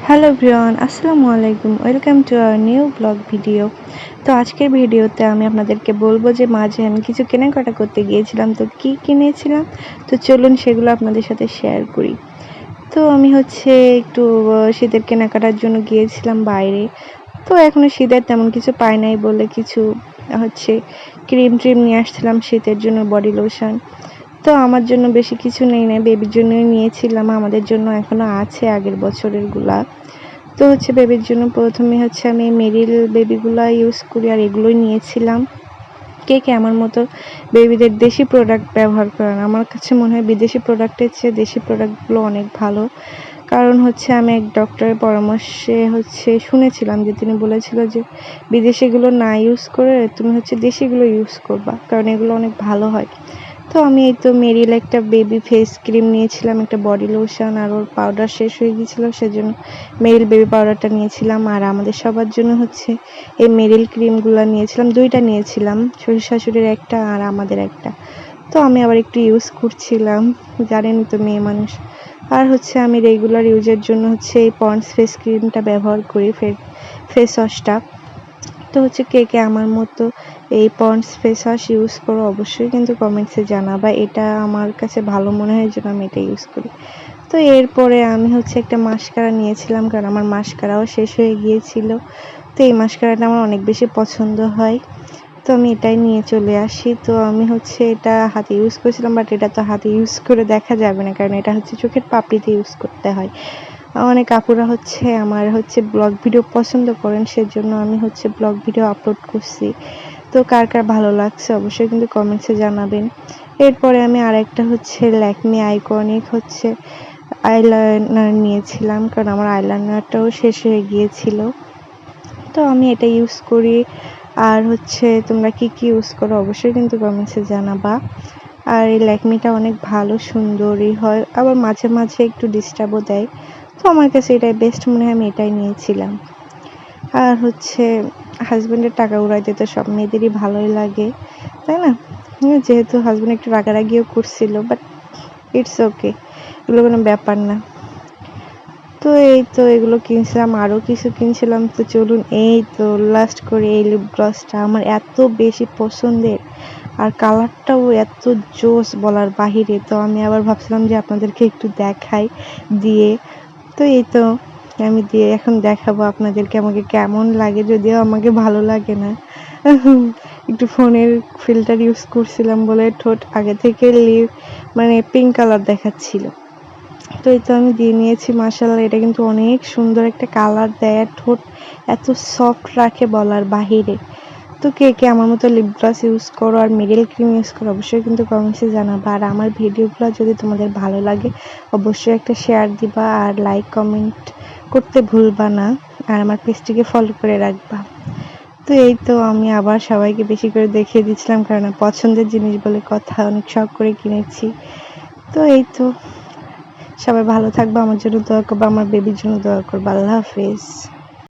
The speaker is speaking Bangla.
হ্যালো এভরিওয়ান, আসসালামু আলাইকুম। Welcome to our new blog video. তো আজকের ভিডিওতে আমি আপনাদেরকে বলবো যে মাঝে আমি কিছু কেনাকাটা করতে গিয়েছিলাম। তো কি কিনেছিলাম, তো চলুন সেগুলো আপনাদের সাথে শেয়ার করি। তো আমি একটু শীতের কেনাকাটার জন্য গিয়েছিলাম বাইরে। তো এখনও শীতের তেমন কিছু পাই নাই বলে কিছু ক্রিম ট্রিম নিয়ে আসছিলাম শীতের জন্য, বডি লোশন। তো আমার জন্য বেশি কিছু নেই না, বেবির জন্যই নিয়েছিলাম। আমাদের জন্য এখনো আছে আগের বছরের গুলা। তো বেবির জন্য প্রথমে আমি মেরিল বেবিগুলা ইউজ করি, আর এগুলোই নিয়েছিলাম। কে কে আমার মতো বেবিদের দেশি প্রোডাক্ট ব্যবহার করেন? আমার কাছে মনে হয় বিদেশি প্রোডাক্টের চেয়ে দেশি প্রোডাক্টগুলো অনেক ভালো। কারণ আমি এক ডক্টরের পরামর্শে শুনেছিলাম যে তিনি বলেছিল যে বিদেশিগুলো না ইউজ করে তুমি দেশিগুলো ইউজ করবা, কারণ এগুলো অনেক ভালো হয়। তো আমি এই তো মেরিল একটা বেবি ফেস ক্রিম নিয়েছিলাম, একটা বডি লোশন, আর ওর পাউডার শেষ হয়ে গিয়েছিলো, সেজন্য মেরিল বেবি পাউডারটা নিয়েছিলাম। আর আমাদের সবার জন্য এই মেরিল ক্রিমগুলো নিয়েছিলাম, দুইটা নিয়েছিলাম, শ্বশুর শাশুড়ির একটা আর আমাদের একটা। তো আমি আবার একটু ইউজ করছিলাম, জানেনই তো মেয়ে মানুষ। আর আমি রেগুলার ইউজের জন্য এই পন্ডস ফেস ক্রিমটা ব্যবহার করি, ফেস ওয়াশটা। তো কে কে আমার মতো এই পন্ডস ফেস ওয়াশ ইউজ করো অবশ্যই কিন্তু কমেন্টসে জানাবা। এটা আমার কাছে ভালো মনে হয়, জন্য আমি এটা ইউজ করি। তো এরপরে আমি একটা মাস্কারা নিয়েছিলাম, কারণ আমার মাস্কারাও শেষ হয়ে গিয়েছিল। তো এই মাস্কারাটা আমার অনেক বেশি পছন্দ হয়, তো আমি এটাই নিয়ে চলে আসি। তো আমি এটা হাতে ইউজ করেছিলাম, বাট এটা তো হাতে ইউজ করে দেখা যাবে না, কারণ এটা চোখের পাপড়িতে ইউজ করতে হয়। অনেক আপুরা আমার ব্লগ ভিডিও পছন্দ করেন, সেজন্য আমি ব্লগ ভিডিও আপলোড করছি। তো কার কার ভালো লাগছে অবশ্যই কিন্তু কমেন্টসে জানাবেন। এরপরে আমি আরেকটা ল্যাকমি আইকনিক আইলাইনার নিয়েছিলাম, কারণ আমার আইলাইনারটাও শেষ হয়ে গিয়েছিল। তো আমি এটা ইউজ করি। আর তোমরা কি কি ইউজ করো অবশ্যই কিন্তু কমেন্টসে জানাবা। আর এই ল্যাকমিটা অনেক ভালো, সুন্দরই হয়, আবার মাঝে মাঝে একটু ডিস্টার্বও দেয়। তো আমার কাছে এটাই বেস্ট মনে হয়, আমি এটাই নিয়েছিলাম। আর হাজব্যান্ডের টাকা উড়াইতে তো সব মেয়েদেরই ভালোই লাগে, তাই না? যেহেতু হাজব্যান্ড একটু রাগারাগিও করছিল, বাট ইটস ওকে, এগুলো কোনো ব্যাপার না। তো এই তো এগুলো কিনছিলাম, আরও কিছু কিনছিলাম। তো চলুন, এই তো লাস্ট করে এই লিপ গ্লসটা আমার এত বেশি পছন্দের, আর কালারটাও এত জোস বলার বাহিরে। তো আমি আবার ভাবছিলাম যে আপনাদেরকে একটু দেখাই দিয়ে। তো এই তো আমি দিয়ে এখন দেখাবো আপনাদেরকে আমাকে কেমন লাগে, যদিও আমাকে ভালো লাগে না। একটু ফোনের ফিল্টার ইউজ করছিলাম বলে ঠোঁট আগে থেকে পিঙ্ক কালার দেখাচ্ছিল। তো এই তো আমি দিয়ে নিয়েছি, মাশাআল্লাহ এটা কিন্তু অনেক সুন্দর একটা কালার দেয়, আর ঠোঁট এত সফট রাখে বলার বাহিরে। তো কে কে আমার মতো লিপ গ্লস ইউজ করো আর মেরিল ক্রিম ইউজ করো অবশ্যই কিন্তু কমেন্টসে জানাবা। আর আমার ভিডিওগুলো যদি তোমাদের ভালো লাগে অবশ্যই একটা শেয়ার দিবা, আর লাইক কমেন্ট করতে ভুলবা না, আর আমার পেজটিকে ফলো করে রাখবা। তো এই তো আমি আবার সবাইকে বেশি করে দেখিয়ে দিচ্ছিলাম, কারণ পছন্দের জিনিস বলে কথা, অনেক শখ করে কিনেছি। তো এই তো সবাই ভালো থাকবা, আমার জন্য দোয়া করবা, আমার বেবির জন্য দোয়া করবা। আল্লাহ হাফেজ।